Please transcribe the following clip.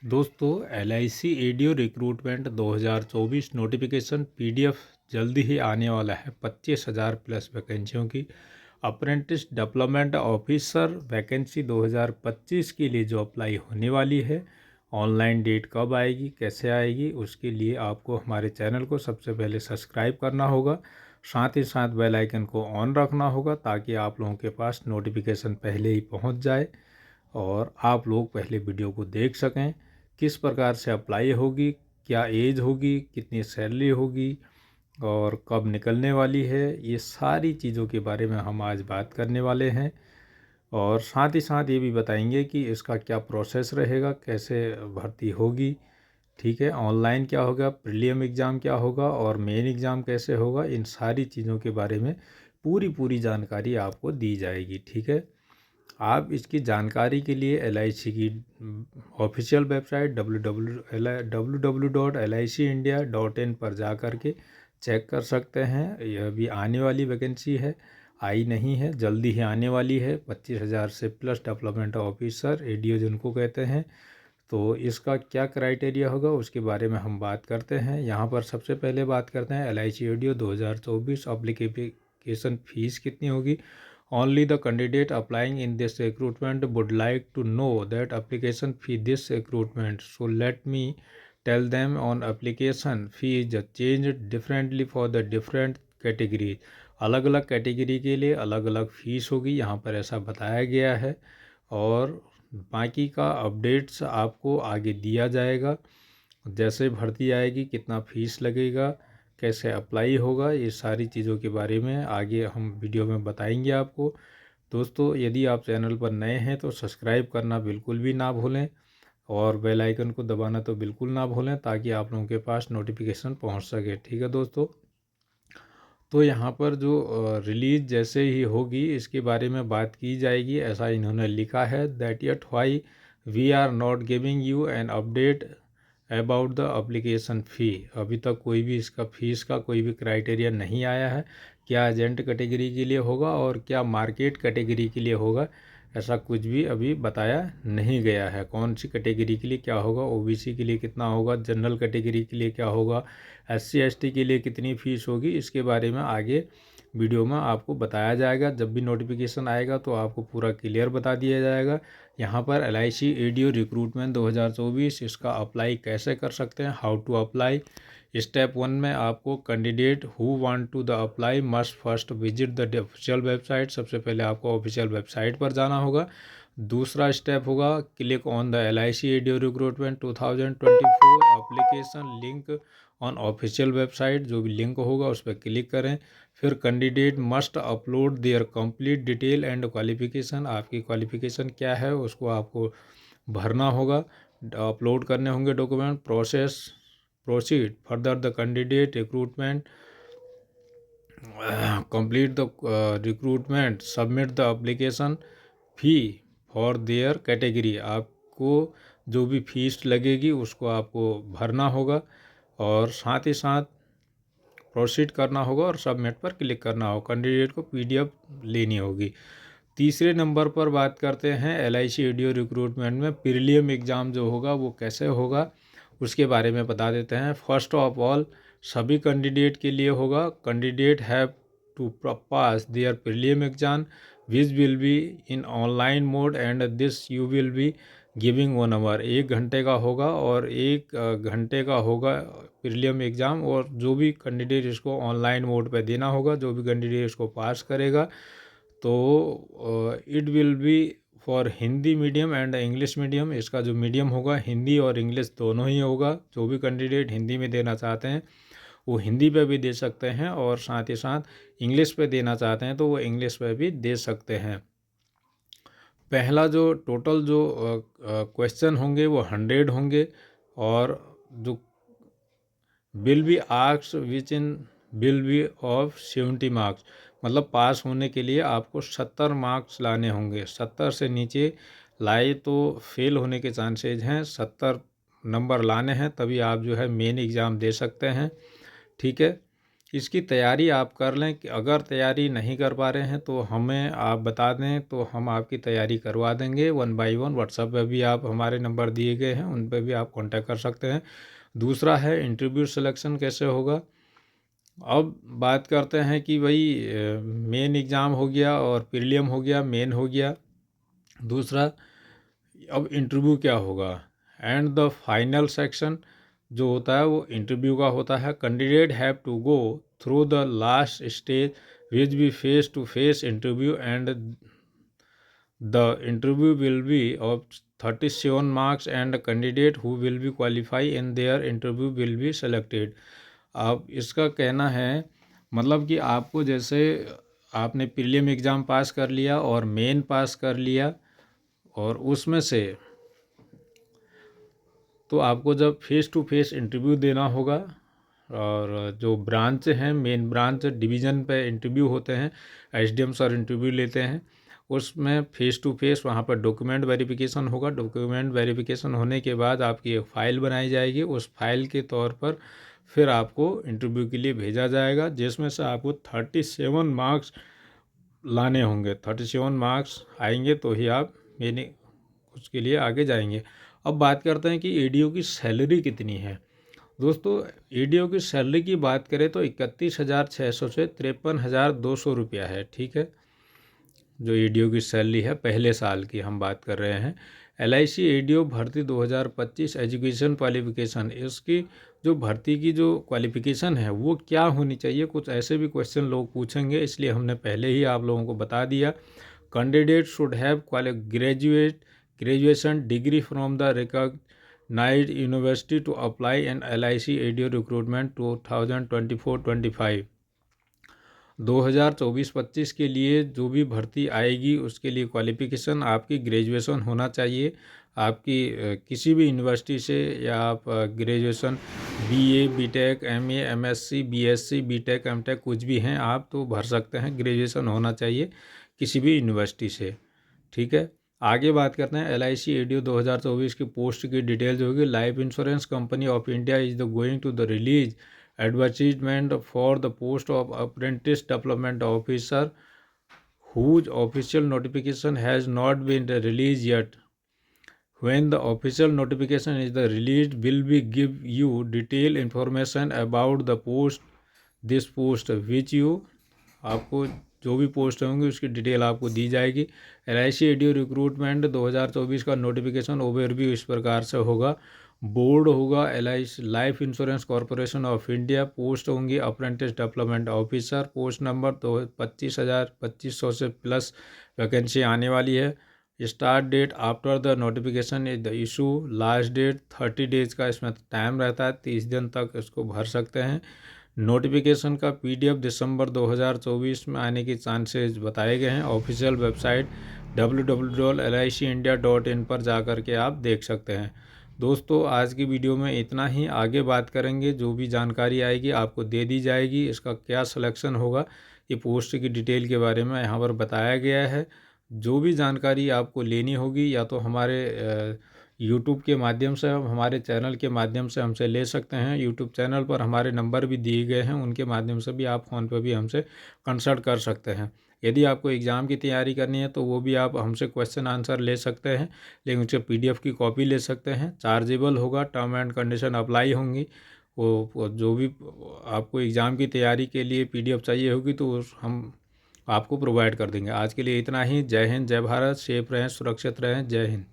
दोस्तों LIC audio recruitment 2024 notification PDF जल्दी ही आने वाला है। 25,000 प्लस वैकेंसियों की अप्रेंटिस डेवलपमेंट ऑफिसर वैकेंसी 2025 के लिए जो अप्लाई होने वाली है। ऑनलाइन डेट कब आएगी, कैसे आएगी, उसके लिए आपको हमारे चैनल को सबसे पहले सब्सक्राइब करना होगा। साथ ही साथ बेल आइकन को ऑन रखना होगा ताकि आप लोगों के पास नोटिफिकेशन पहले ही पहुंच जाए और आप लोग पहले वीडियो को देख सकें। किस प्रकार से अप्लाई होगी, क्या एज होगी, कितनी सैलरी होगी और कब निकलने वाली है, ये सारी चीज़ों के बारे में हम आज बात करने वाले हैं। और साथ ही साथ ये भी बताएंगे कि इसका क्या प्रोसेस रहेगा, कैसे भर्ती होगी। ठीक है, ऑनलाइन क्या होगा, प्रीलियम एग्ज़ाम क्या होगा और मेन एग्ज़ाम कैसे होगा, इन सारी चीज़ों के बारे में पूरी जानकारी आपको दी जाएगी। ठीक है, आप इसकी जानकारी के लिए LIC की ऑफिशियल वेबसाइट www.licindia.in पर जा कर के चेक कर सकते हैं। यह भी आने वाली वैकेंसी है, आई नहीं है, जल्दी ही आने वाली है। 25,000 से प्लस डेवलपमेंट ऑफिसर एडीओ जिनको कहते हैं। तो इसका क्या क्राइटेरिया होगा उसके बारे में हम बात करते हैं। यहाँ पर सबसे पहले बात करते हैं LIC एडीओ 2024 एप्लीकेशन फ़ीस कितनी होगी। Only the candidate applying in this recruitment would like to know that application fee this recruitment. So let me tell them on application fee is changed differently for the different category. अलग अलग category के लिए अलग अलग fees होगी, यहाँ पर ऐसा बताया गया है। और बाकी का अपडेट्स आपको आगे दिया जाएगा। जैसे भर्ती आएगी, कितना फ़ीस लगेगा, कैसे अप्लाई होगा, ये सारी चीज़ों के बारे में आगे हम वीडियो में बताएंगे आपको। दोस्तों, यदि आप चैनल पर नए हैं तो सब्सक्राइब करना बिल्कुल भी ना भूलें और बेल आइकन को दबाना तो बिल्कुल ना भूलें ताकि आप लोगों के पास नोटिफिकेशन पहुंच सके। ठीक है दोस्तों, तो यहाँ पर जो रिलीज़ जैसे ही होगी इसके बारे में बात की जाएगी, ऐसा इन्होंने लिखा है। That yet why we are not giving you an update about the application fee. अभी तक कोई भी इसका फ़ीस का कोई भी क्राइटेरिया नहीं आया है, क्या एजेंट कैटेगरी के लिए होगा और क्या मार्केट कैटेगरी के लिए होगा, ऐसा कुछ भी अभी बताया नहीं गया है। कौन सी कैटेगरी के लिए क्या होगा, OBC के लिए कितना होगा, जनरल कैटेगरी के लिए क्या होगा, SC ST के लिए कितनी फ़ीस होगी, इसके बारे में आगे वीडियो में आपको बताया जाएगा। जब भी नोटिफिकेशन आएगा तो आपको पूरा क्लियर बता दिया जाएगा। यहाँ पर LIC एडीओ रिक्रूटमेंट 2024 इसका अप्लाई कैसे कर सकते हैं, हाउ टू अप्लाई। स्टेप 1 में आपको candidate who want to the apply must first visit the official website. सबसे पहले आपको ऑफिशियल वेबसाइट पर जाना होगा। दूसरा स्टेप होगा click on the LIC ADO recruitment 2024 application link on official website. जो भी लिंक होगा उस पर क्लिक करें। फिर candidate must upload their complete detail and qualification. आपकी क्वालिफिकेशन क्या है उसको आपको भरना होगा, अपलोड करने होंगे document. Proceed further the candidate recruitment complete the recruitment submit the application fee for their category. आपको जो भी फीस लगेगी उसको आपको भरना होगा और साथ ही साथ प्रोसीड करना होगा और सबमिट पर क्लिक करना होगा। कैंडिडेट को PDF लेनी होगी। तीसरे नंबर पर बात करते हैं LIC एडीओ रिक्रूटमेंट में प्रीलियम एग्ज़ाम जो होगा वो कैसे होगा उसके बारे में बता देते हैं। फर्स्ट ऑफ ऑल सभी कैंडिडेट के लिए होगा। Candidate have to pass their prelim exam which will be in online mode and this you will be giving 1 hour. 1 घंटे का होगा और 1 घंटे का होगा प्रीलियम एग्ज़ाम। और जो भी कैंडिडेट इसको ऑनलाइन मोड पे देना होगा, जो भी कैंडिडेट इसको पास करेगा, तो it will be for Hindi medium and English medium. इसका जो मीडियम होगा हिंदी और इंग्लिश दोनों ही होगा। जो भी कैंडिडेट हिंदी में देना चाहते हैं वो हिंदी पे भी दे सकते हैं और साथ ही साथ इंग्लिश पे देना चाहते हैं तो वो इंग्लिश पे भी दे सकते हैं। पहला जो टोटल जो क्वेश्चन होंगे वो 100 होंगे और जो will be arcs which in will be of 70 marks. मतलब पास होने के लिए आपको 70 मार्क्स लाने होंगे। 70 से नीचे लाए तो फेल होने के चांसेज हैं। 70 नंबर लाने हैं तभी आप जो है मेन एग्ज़ाम दे सकते हैं। ठीक है, इसकी तैयारी आप कर लें कि अगर तैयारी नहीं कर पा रहे हैं तो हमें आप बता दें, तो हम आपकी तैयारी करवा देंगे 1 बाय 1। व्हाट्सएप पे भी आप हमारे नंबर दिए गए हैं, उन पे भी आप कांटेक्ट कर सकते हैं। दूसरा है इंटरव्यू सिलेक्शन कैसे होगा। अब बात करते हैं कि भाई मेन एग्ज़ाम हो गया और प्रीलिम हो गया, मेन हो गया। दूसरा अब इंटरव्यू क्या होगा। एंड द फाइनल सेक्शन जो होता है वो इंटरव्यू का होता है। Candidate have to go through the last stage which be face to face interview and the interview will be of 37 marks and candidate who will be qualify in their interview will be selected. अब इसका कहना है मतलब कि आपको जैसे आपने prelim exam pass कर लिया और मेन पास कर लिया, और उसमें से तो आपको जब फेस टू फेस इंटरव्यू देना होगा, और जो ब्रांच हैं मेन ब्रांच डिवीज़न पे इंटरव्यू होते हैं, एसडीएम सर इंटरव्यू लेते हैं, उसमें फेस टू फेस वहाँ पर डॉक्यूमेंट वेरिफिकेशन होगा। डॉक्यूमेंट वेरिफिकेशन होने के बाद आपकी एक फ़ाइल बनाई जाएगी। उस फाइल के तौर पर फिर आपको इंटरव्यू के लिए भेजा जाएगा, जिसमें से आपको 37 मार्क्स लाने होंगे। 37 मार्क्स आएंगे तो ही आप मेरे उसके लिए आगे जाएंगे। अब बात करते हैं कि एडीओ की सैलरी कितनी है। दोस्तों एडीओ की सैलरी की बात करें तो 31,600 से 53,200 रुपया है, ठीक है, जो एडीओ की सैलरी है पहले साल की हम बात कर रहे हैं। एलआईसी एडीओ भर्ती 2025 एजुकेशन क्वालिफिकेशन, इसकी जो भर्ती की जो क्वालिफिकेशन है वो क्या होनी चाहिए, कुछ ऐसे भी क्वेश्चन लोग पूछेंगे, इसलिए हमने पहले ही आप लोगों को बता दिया। Candidate should have graduation degree from the recognised university to apply an LIC ADO recruitment 2024-25। 2024-25 के लिए जो भी भर्ती आएगी उसके लिए क्वालिफ़िकेशन आपकी ग्रेजुएशन होना चाहिए। आपकी किसी भी यूनिवर्सिटी से, या आप graduation BA, BTech, MA, MSc, BSc, BTech, MTech कुछ भी हैं आप तो भर सकते हैं। ग्रेजुएशन होना चाहिए किसी भी यूनिवर्सिटी से, ठीक है। आगे बात करते हैं एलआईसी एडीओ 2024 की पोस्ट की डिटेल्स होगी। Life insurance company of India is the going to the release advertisement for the post of apprentice development officer whose official notification has not been released yet. When the official notification is released, will be give you detailed information about the post, this post which you, आपको जो भी post होंगी उसकी detail आपको दी जाएगी। LIC ADO recruitment 2024 का notification overview इस प्रकार से होगा। बोर्ड होगा LIC life insurance corporation of India. Post होंगी apprentice development officer. Post number 25,000 से प्लस वैकेंसी आने वाली है। Start date after the notification is the issue. Last date 30 days का इसमें टाइम रहता है, 30 दिन तक इसको भर सकते हैं। नोटिफिकेशन का पीडीएफ दिसंबर 2024 में आने के चांसेस बताए गए हैं। ऑफिशियल वेबसाइट www.licindia.in पर जाकर के आप देख सकते हैं। दोस्तों आज की वीडियो में इतना ही। आगे बात करेंगे, जो भी जानकारी आएगी आपको दे दी जाएगी। इसका क्या सिलेक्शन होगा, ये पोस्ट की डिटेल के बारे में यहाँ पर बताया गया है। जो भी जानकारी आपको लेनी होगी या तो हमारे यूट्यूब के माध्यम से, हमारे चैनल के माध्यम से हमसे ले सकते हैं। यूट्यूब चैनल पर हमारे नंबर भी दिए गए हैं, उनके माध्यम से भी आप फ़ोन पर भी हमसे कंसल्ट कर सकते हैं। यदि आपको एग्ज़ाम की तैयारी करनी है तो वो भी आप हमसे क्वेश्चन आंसर ले सकते हैं, लेकिन उसके पीडीएफ की कॉपी ले सकते हैं। चार्जेबल होगा, टर्म एंड कंडीशन अप्लाई होंगी। वो जो भी आपको एग्ज़ाम की तैयारी के लिए पीडीएफ चाहिए होगी तो हम आपको प्रोवाइड कर देंगे। आज के लिए इतना ही। जय हिंद, जय भारत। सेफ रहें, सुरक्षित रहें। जय हिंद।